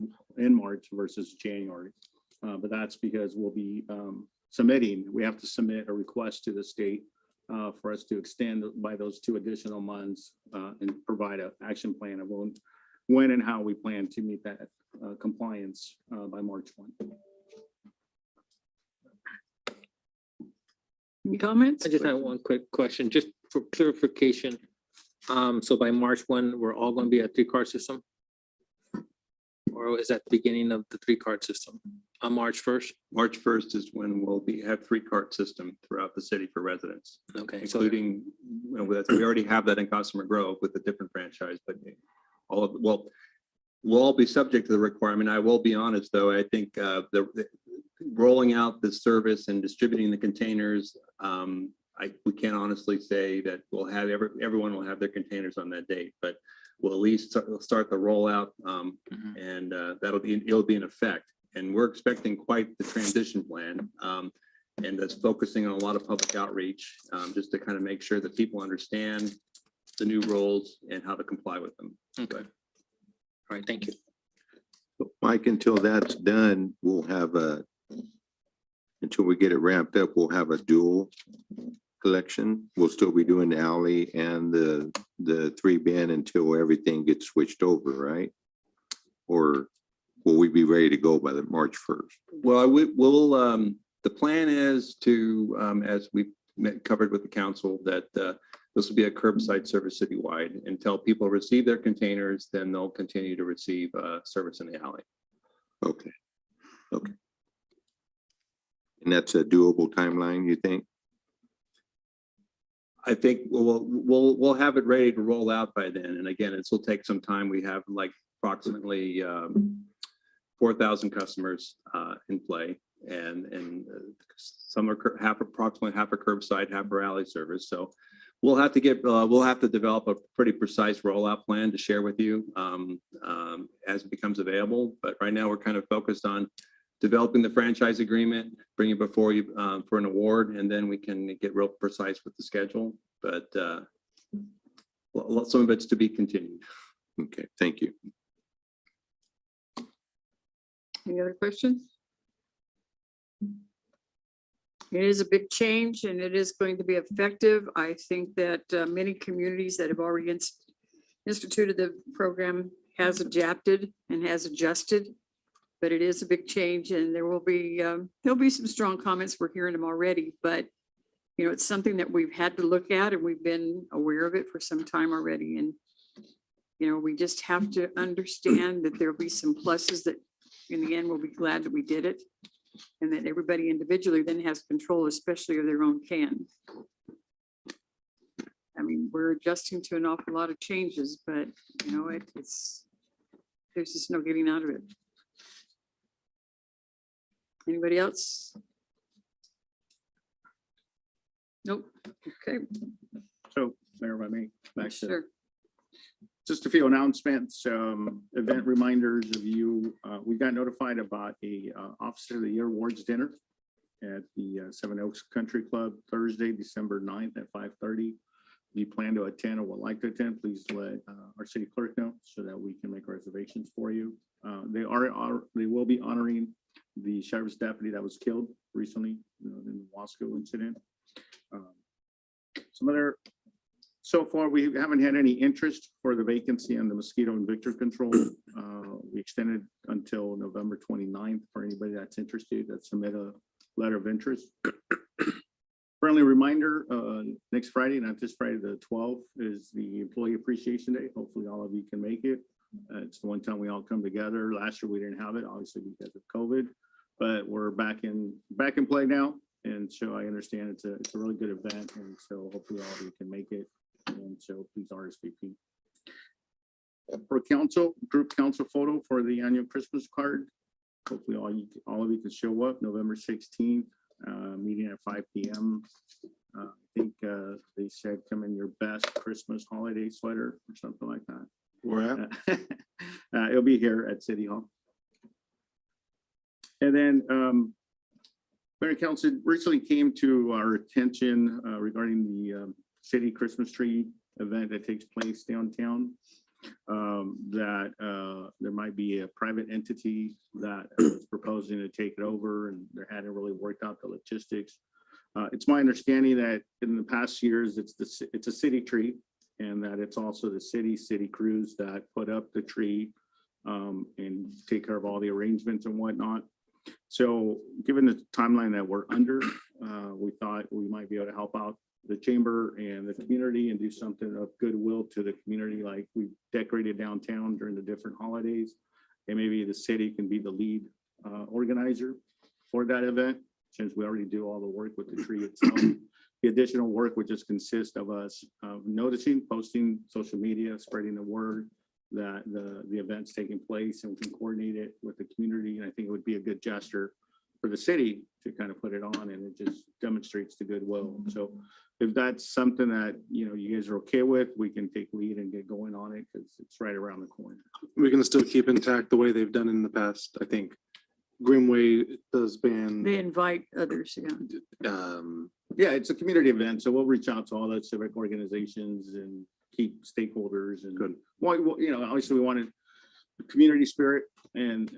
versus January. But that's because we'll be we have to submit a request to the state for us to extend by those 2 additional months and provide an action plan of when and how we plan to meet that compliance by March 1. Any comments? I just have one quick question, just for clarification. So by March 1, we're all going to be a 3-card system? Or is that the beginning of the 3-card system on March 1st? March 1st is when we'll have 3-card system throughout the city for residents, Okay, so including, we already have that in Customer Grove with a different franchise, but we'll all be subject to the requirement. I will be honest, though, I think the rolling out the service and distributing the containers, we can't honestly say that we'll have everyone will have their containers on that date, but we'll at least start the rollout, and it'll be in effect. And we're expecting quite the transition plan, and that's focusing on a lot of public outreach, just to kind of make sure that people understand the new rules and how to comply with them. Okay. All right, thank you. Mike, until that's done, we'll have until we get it ramped up, we'll have a dual collection. We'll still be doing the alley and the 3 bin until everything gets switched over, right? Or will we be ready to go by the March 1st? Well, the plan is to, as we covered with the council, that this will be a curbside service citywide until people receive their containers, then they'll continue to receive service in the alley. Okay. Okay. And that's a doable timeline, you think? I think we'll have it ready to roll out by then. And again, this will take some time. We have like approximately 4,000 customers in play, and some are approximately half a curbside, half a alley service. So we'll have to develop a pretty precise rollout plan to share with you as it becomes available. But right now we're kind of focused on developing the franchise agreement, bring it before you for an award, and then we can get real precise with the schedule. But some of it's to be continued. Okay, thank you. Any other questions? It is a big change and it is going to be effective. I think that many communities that have already instituted the program has adapted and has adjusted. But it is a big change, and there'll be some strong comments. We're hearing them already, but it's something that we've had to look at, and we've been aware of it for some time already. And we just have to understand that there'll be some pluses that in the end we'll be glad that we did it, and that everybody individually then has control, especially of their own can. I mean, we're adjusting to an awful lot of changes, but there's just no getting out of it. Anybody else? Nope. Okay. So, Mayor, if I may, back to Sure. just a few announcements, event reminders of you. We got notified about a Officer of the Year Awards dinner at the Seven Oaks Country Club Thursday, December 9th at 5:30. If you plan to attend or would like to attend, please let our city clerk know so that we can make reservations for you. They will be honoring the sheriff's deputy that was killed recently in the Wasco incident. So far, we haven't had any interest for the vacancy on the mosquito and vector control. We extended until November 29th for anybody that's interested, that submit a letter of interest. Friendly reminder, next Friday, not this Friday, the 12th, is the Employee Appreciation Day. Hopefully all of you can make it. It's the one time we all come together. Last year we didn't have it, obviously because of COVID, but we're back in play now. And so I understand it's a really good event, and so hopefully all of you can make it. And so please RSVP. For council, group council photo for the annual Christmas card. Hopefully all of you can show up November 16th, meeting at 5 p.m. I think they said come in your best Christmas holiday sweater or something like that. Where at? It'll be here at City Hall. And then Mayor and Council recently came to our attention regarding the city Christmas tree event that takes place downtown, that there might be a private entity that was proposing to take it over, and they hadn't really worked out the logistics. It's my understanding that in the past years, it's a city tree, and that it's also the city crews that put up the tree and take care of all the arrangements and whatnot. So given the timeline that we're under, we thought we might be able to help out the chamber and the community and do something of goodwill to the community, like we decorated downtown during the different holidays. And maybe the city can be the lead organizer for that event, since we already do all the work with the tree itself. The additional work would just consist of us noticing, posting social media, spreading the word that the event's taking place, and we can coordinate it with the community. And I think it would be a good gesture for the city to kind of put it on, and it just demonstrates the goodwill. So if that's something that, you guys are okay with, we can take lead and get going on it, because it's right around the corner. We can still keep intact the way they've done in the past. I think Grimway does ban. They invite others, yeah. Yeah, it's a community event, so we'll reach out to all the civic organizations and keep stakeholders and Good. well, obviously we wanted the community spirit, and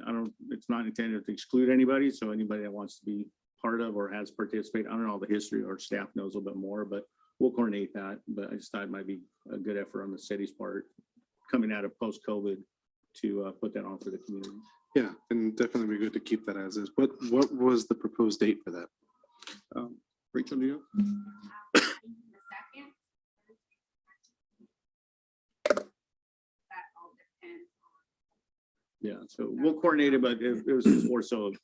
it's not intended to exclude anybody. So anybody that wants to be part of or has participated, I don't know all the history, or staff knows a little bit more, but we'll coordinate that. But I just thought it might be a good effort on the city's part coming out of post-COVID to put that on for the community. Yeah, and definitely be good to keep that as is. What was the proposed date for that? Rachel, do you? Yeah, so we'll coordinate it, but if it was more so if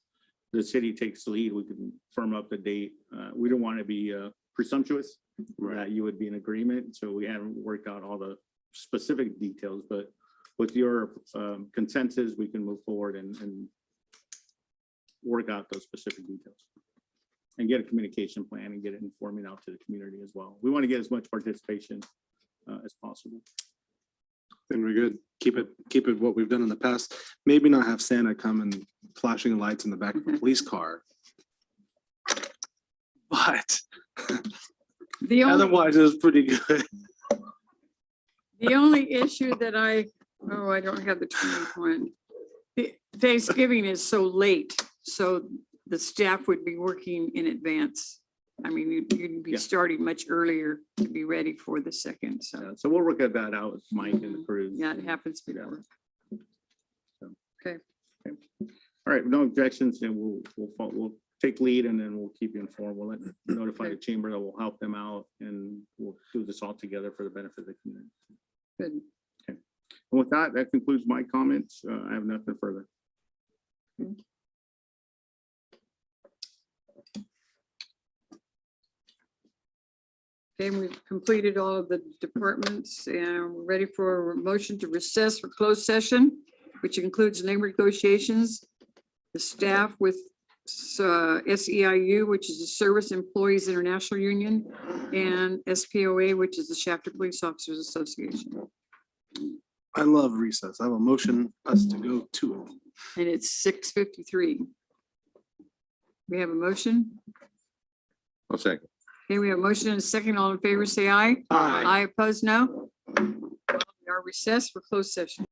the city takes the lead, we can firm up the date. We don't want to be presumptuous that you would be in agreement, so we haven't worked out all the specific details, but with your consensus, we can move forward and work out those specific details and get a communication plan and get it informing out to the community as well. We want to get as much participation as possible. Then we're good. Keep it what we've done in the past. Maybe not have Santa come and flashing lights in the back of a police car. But The only, otherwise, it was pretty good. the only issue that I don't have the 21. Thanksgiving is so late, so the staff would be working in advance. I mean, you'd be Yeah. starting much earlier to be ready for the second, so, So we'll work at that out with Mike and the crew. yeah, it happens before. All right, no objections, and we'll take lead, and then we'll keep you informed. We'll notify the chamber that will help them out, and we'll do this all together for the benefit of the community. Good. And with that concludes my comments. I have nothing further. Okay, we've completed all of the departments and we're ready for a motion to recess for closed session, which includes labor negotiations, the staff with SEIU, which is the Service Employees International Union, and SPOA, which is the Shafter Police Officers Association. I love recess. I have a motion us to go to it. And it's 6:53. We have a motion. I'll second. Okay, we have a motion and a second. All in favor, say aye. Aye. Aye, opposed, no. We are recessed for closed session.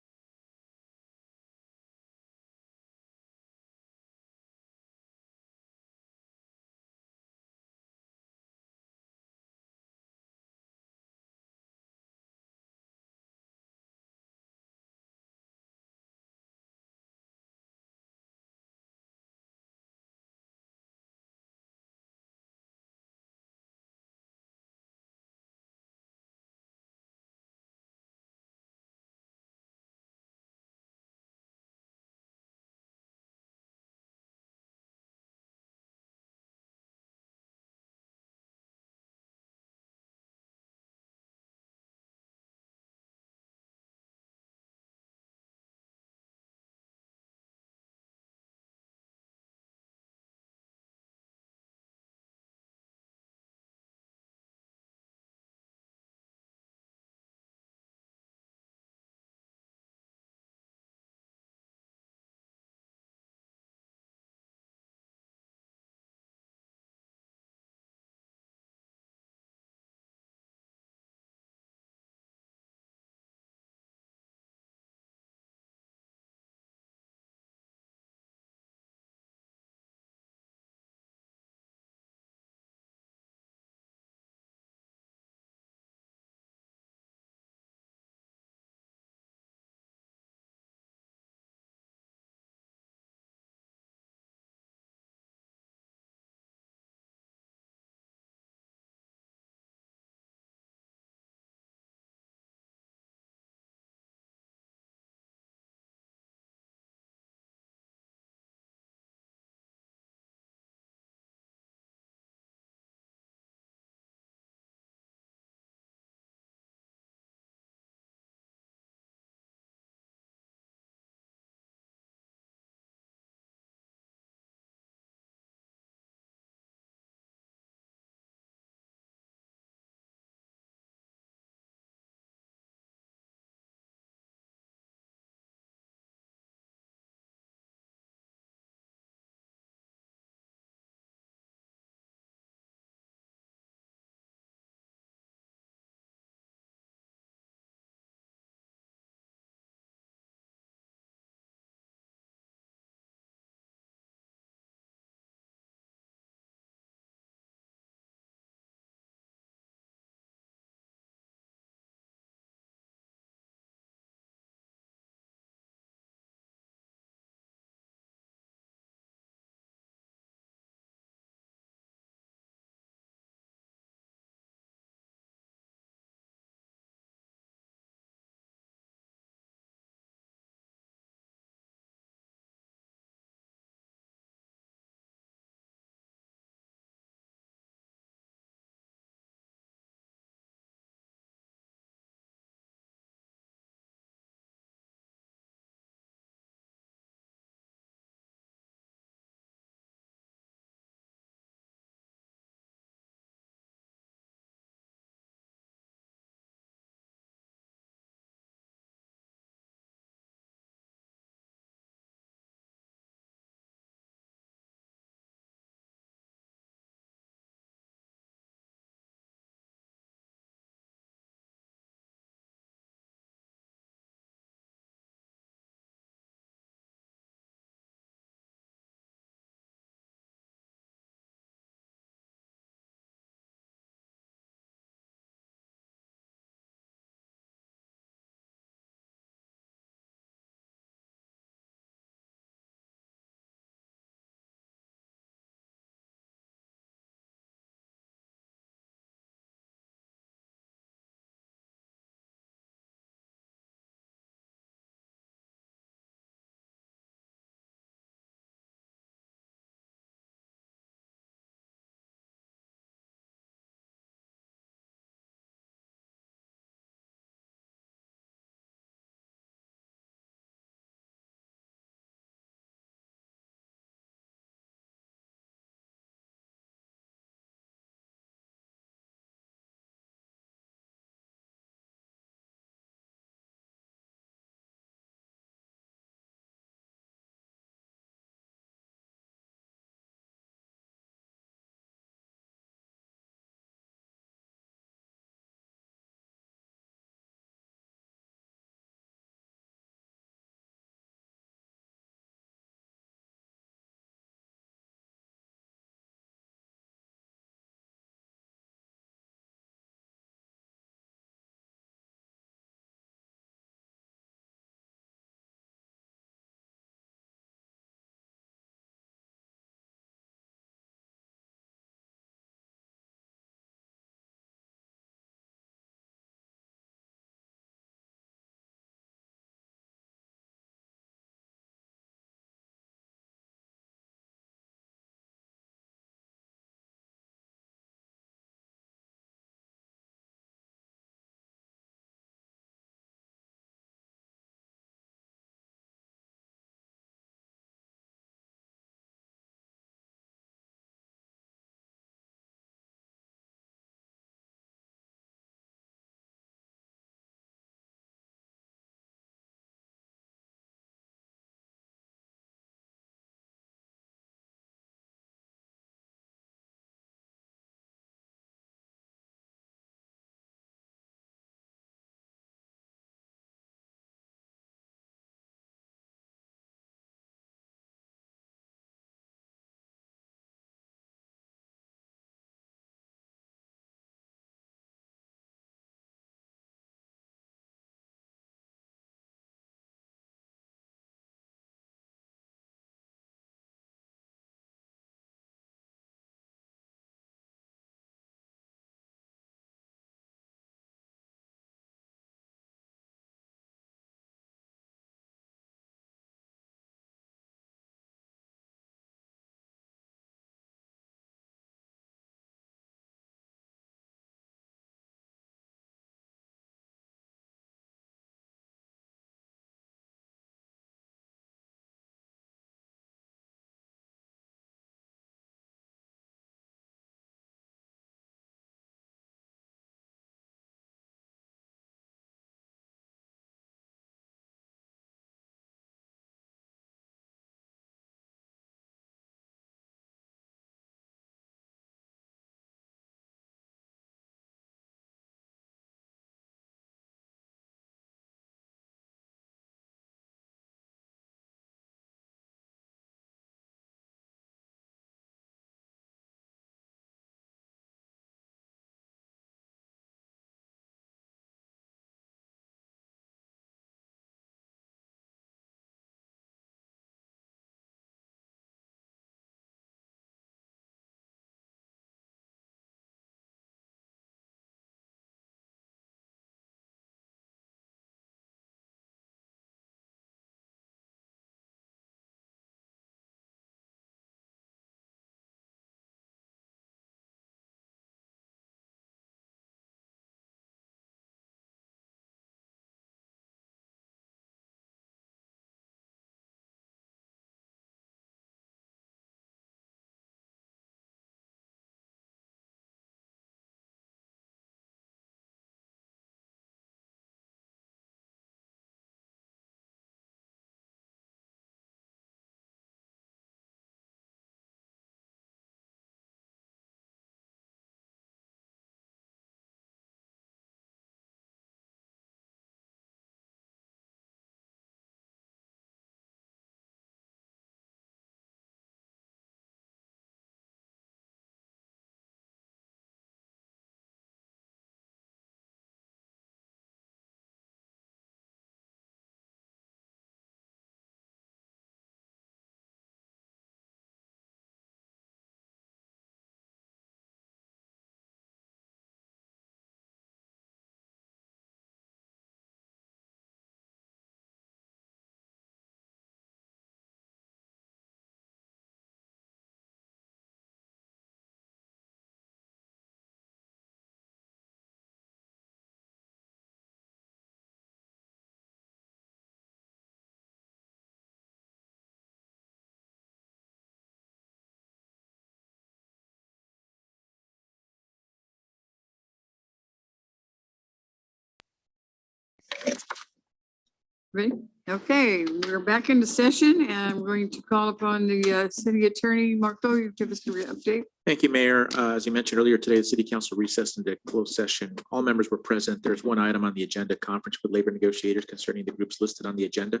Ready? Okay, we're back into session and we're going to call upon the city attorney, Marco, you give us the update. Thank you, Mayor. As you mentioned earlier today, the city council recessed into closed session. All members were present. There's one item on the agenda, conference with labor negotiators concerning the groups listed on the agenda.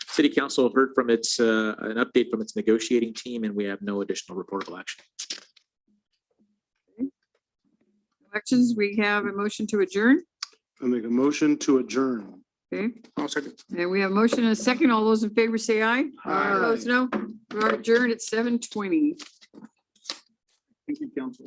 City council heard from an update from its negotiating team, and we have no additional reportable action. Actions, we have a motion to adjourn. I make a motion to adjourn. Okay, I'll second. and we have a motion and a second. All those in favor say aye. Aye. Opposed, no. We are adjourned at 7:20. Thank you, council.